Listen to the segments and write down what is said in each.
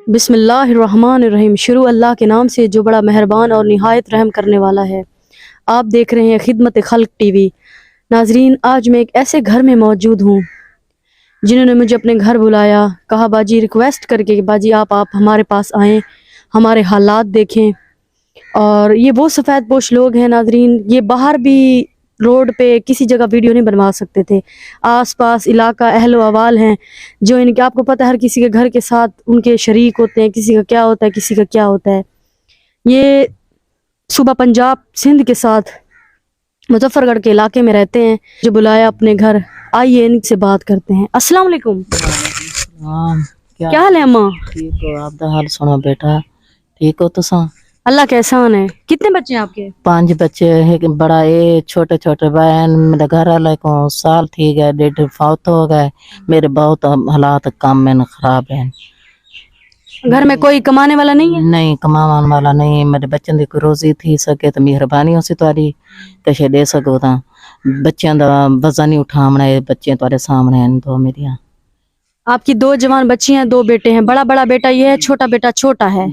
بسم اللہ الرحمن الرحیم۔ شروع اللہ کے نام سے جو بڑا مہربان اور نہایت رحم کرنے والا ہے۔ آپ دیکھ رہے ہیں خدمت خلق ٹی وی۔ ناظرین، آج میں ایک ایسے گھر میں موجود ہوں جنہوں نے مجھے اپنے گھر بلایا، کہا باجی ریکویسٹ کر کے کہ باجی آپ ہمارے پاس آئیں، ہمارے حالات دیکھیں۔ اور یہ وہ سفید پوش لوگ ہیں ناظرین، یہ باہر بھی روڈ پہ کسی جگہ ویڈیو نہیں بنوا سکتے تھے۔ آس پاس علاقہ اہل و احوال ہیں جو ان کے، آپ کو پتہ ہے ہر کسی کے گھر کے ساتھ ان کے شریک ہوتے ہیں، کسی کا کیا ہوتا ہے کسی کا کیا ہوتا ہے۔ یہ صوبہ پنجاب سندھ کے ساتھ مظفر گڑھ کے علاقے میں رہتے ہیں، جو بلایا اپنے گھر۔ آئیے ان سے بات کرتے ہیں۔ السلام علیکم۔ کیا حال ہے اماں؟ ٹھیک ہو؟ آپ دا حال سنو بیٹا، ٹھیک ہو تساں؟ اللہ کا احسان ہے۔ کتنے بچے ہیں آپ کے؟ 5 بچے، ایک بڑا چھوٹے چھوٹے بہن، میرے گھر والے کو سال تھی گئے، 1.5 فوت ہو گئے۔ میرے بہت حالات کام میں خراب ہیں۔ گھر میں کوئی کمانے والا نہیں ہے؟ نہیں، کماون والا نہیں۔ میرے بچوں دی کوئی روزی تھی سکے تو مہربانی ہو سی تاری کشے دے سکو تا۔ بچیاں دا وزن نہیں اٹھامنا، بچے تارے سامنے ہیں تو میریاں۔ آپ کی 2 جوان بچی ہیں، 2 بیٹے ہیں۔ بڑا بیٹا یہ ہے، چھوٹا بیٹا چھوٹا ہے۔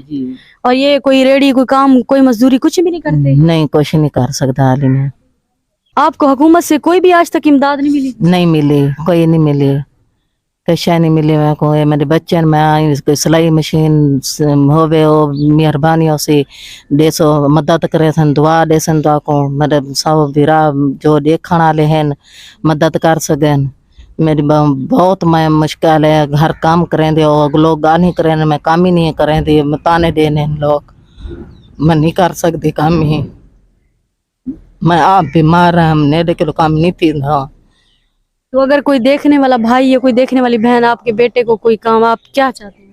اور یہ کوئی ریڑھی، کوئی کام، کوئی مزدوری کچھ بھی نہیں کرتے؟ نہیں، کچھ نہیں کر سکتا حالی میں۔ آپ کو حکومت سے کوئی بھی آج تک امداد نہیں ملی؟ نہیں ملی، کوئی نہیں ملی، کشا نہیں ملی میں کو۔ میرے بچے میں کوئی سلائی مشین ہوے وہ مہربانی ہو سی دے سو مدد کرے سن، دعا دے سن تو کو میرے سب ویرا جو دیکھن والے ہیں مدد کر سکیں۔ میری بہت میں مشکل ہے، گھر کام کریں دے لوگ گال ہی کریں، میں کام ہی نہیں کریں دے، تانے دینے لوگ، میں نہیں کر سکتی کام ہی۔ میں آپ بیمار ہیں، میرے دیکھ لو کام نہیں تھی نا۔ تو اگر کوئی دیکھنے والا بھائی یا کوئی دیکھنے والی بہن آپ کے بیٹے کو کوئی کام، آپ کیا چاہتے ہیں؟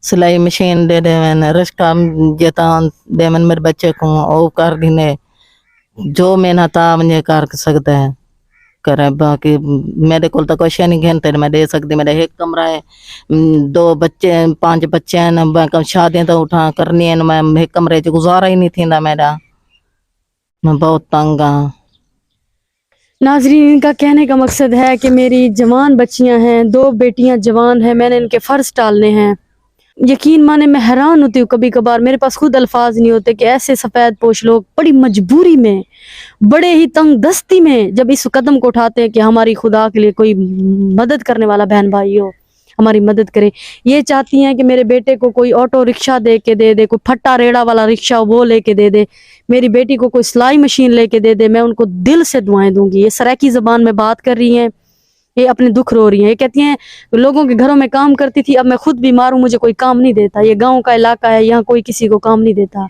سلائی مشین دے دے میں رشکا جیتا دے میں میرے بچے کو او کر دینے، جو میں نہ تا مجھے کر سکتا ہے کرے۔ باقی میرے کول تو کچھ نہیں گھنتے میں دے سکتی۔ میرے ایک کمرہ ہے، 2 بچے 5 بچے ہیں، میں شادیاں تو اٹھا کرنی ہے، میں ایک کمرے چ گزارا ہی نہیں تھیندا میرا۔ میں بہت تنگ ہوں۔ ناظرین، ان کا کہنے کا مقصد ہے کہ میری جوان بچیاں ہیں، 2 بیٹیاں جوان ہیں، میں نے ان کے فرض ٹالنے ہیں۔ یقین مانے میں حیران ہوتی ہوں کبھی کبھار، میرے پاس خود الفاظ نہیں ہوتے کہ ایسے سفید پوش لوگ بڑی مجبوری میں، بڑے ہی تنگ دستی میں جب اس قدم کو اٹھاتے ہیں کہ ہماری خدا کے لیے کوئی مدد کرنے والا بہن بھائی ہو، ہماری مدد کرے۔ یہ چاہتی ہیں کہ میرے بیٹے کو کوئی آٹو رکشہ دے کے دے دے، کوئی پھٹا ریڑا والا رکشہ وہ لے کے دے دے، میری بیٹی کو کوئی سلائی مشین لے کے دے دے۔ میں ان کو دل سے دعائیں دوں گی۔ یہ سرائکی زبان میں بات کر رہی ہیں، یہ اپنے دکھ رو رہی ہیں۔ یہ کہتی ہیں لوگوں کے گھروں میں کام کرتی تھی، اب میں خود بیمار ہوں، مجھے کوئی کام نہیں دیتا۔ یہ گاؤں کا علاقہ ہے، یہاں کوئی کسی کو کام نہیں دیتا۔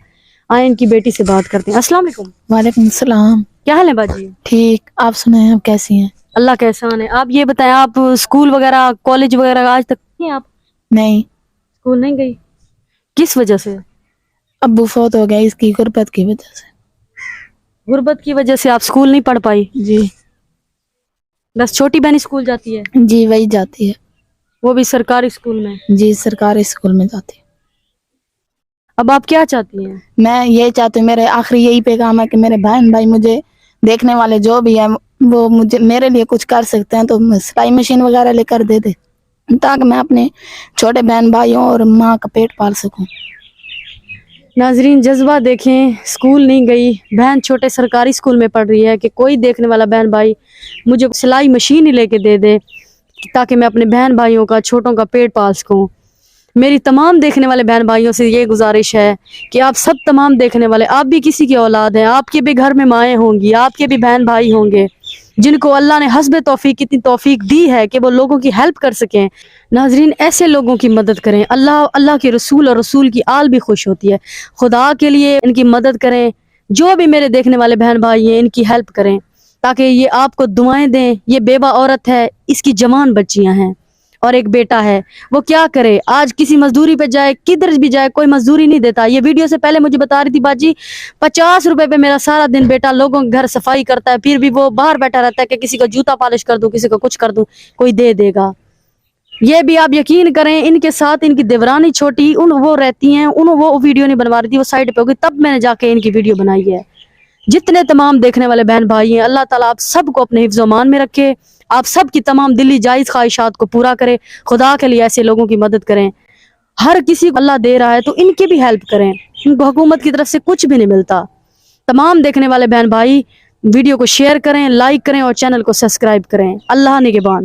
آئیں ان کی بیٹی سے بات کرتے ہیں۔ السلام علیکم۔ وعلیکم السلام۔ کیا حال ہے باجی؟ ٹھیک، آپ سنائیں آپ کیسی ہیں؟ اللہ کا احسان ہے۔ آپ یہ بتائیں، آپ اسکول وغیرہ کالج وغیرہ آج تک نہیں؟ آپ نہیں، اسکول نہیں گئی؟ کس وجہ سے؟ ابو فوت ہو گیا، اس کی غربت کی وجہ سے۔ غربت کی وجہ سے آپ اسکول نہیں پڑھ پائی؟ جی بس چھوٹی بہن اسکول جاتی ہے؟ جی، وہی جاتی ہے۔ وہ بھی سرکاری اسکول میں؟ جی، سرکاری اسکول میں جاتی ہے۔ اب آپ کیا چاہتی ہیں؟ میں یہ چاہتی ہوں، میرے آخری یہی پیغام ہے کہ میرے بہن بھائی، مجھے دیکھنے والے جو بھی ہیں وہ مجھے میرے لیے کچھ کر سکتے ہیں تو سلائی مشین وغیرہ لے کر دے دے تاکہ میں اپنے چھوٹے بہن بھائیوں اور ماں کا پیٹ پال سکوں۔ ناظرین، جذبہ دیکھیں، اسکول نہیں گئی بہن، چھوٹے سرکاری اسکول میں پڑھ رہی ہے کہ کوئی دیکھنے والا بہن بھائی مجھے سلائی مشین ہی لے کے دے دے تاکہ میں اپنے بہن بھائیوں کا، چھوٹوں کا پیٹ پال سکوں۔ میری تمام دیکھنے والے بہن بھائیوں سے یہ گزارش ہے کہ آپ سب تمام دیکھنے والے، آپ بھی کسی کی اولاد ہیں، آپ کے بھی گھر میں مائیں ہوں گی، آپ کے بھی بہن بھائی ہوں گے جن کو اللہ نے حسب توفیق اتنی توفیق دی ہے کہ وہ لوگوں کی ہیلپ کر سکیں۔ ناظرین، ایسے لوگوں کی مدد کریں، اللہ کے رسول اور رسول کی آل بھی خوش ہوتی ہے۔ خدا کے لیے ان کی مدد کریں، جو بھی میرے دیکھنے والے بہن بھائی ہیں ان کی ہیلپ کریں تاکہ یہ آپ کو دعائیں دیں۔ یہ بیوہ عورت ہے، اس کی جوان بچیاں ہیں اور ایک بیٹا ہے، وہ کیا کرے؟ آج کسی مزدوری پہ جائے، کدھر بھی جائے، کوئی مزدوری نہیں دیتا۔ یہ ویڈیو سے پہلے مجھے بتا رہی تھی باجی 50 روپے پہ میرا سارا دن بیٹا لوگوں کے گھر صفائی کرتا ہے، پھر بھی وہ باہر بیٹھا رہتا ہے کہ کسی کا جوتا پالش کر دوں، کسی کا کچھ کر دوں، کوئی دے دے گا۔ یہ بھی آپ یقین کریں، ان کے ساتھ ان کی دیورانی چھوٹی وہ رہتی ہیں، وہ ویڈیو نہیں بنوا رہی تھی، وہ سائڈ پہ ہوگی، تب میں نے جا کے ان کی ویڈیو بنائی ہے۔ جتنے تمام دیکھنے والے بہن بھائی ہیں، اللہ تعالیٰ آپ سب کو اپنے حفظ و امان میں رکھے، آپ سب کی تمام دلی جائز خواہشات کو پورا کرے۔ خدا کے لیے ایسے لوگوں کی مدد کریں۔ ہر کسی کو اللہ دے رہا ہے تو ان کی بھی ہیلپ کریں. ان کو حکومت کی طرف سے کچھ بھی نہیں ملتا. تمام دیکھنے والے بہن بھائی ویڈیو کو شیئر کریں, لائک کریں اور چینل کو سبسکرائب کریں. اللہ نگہبان.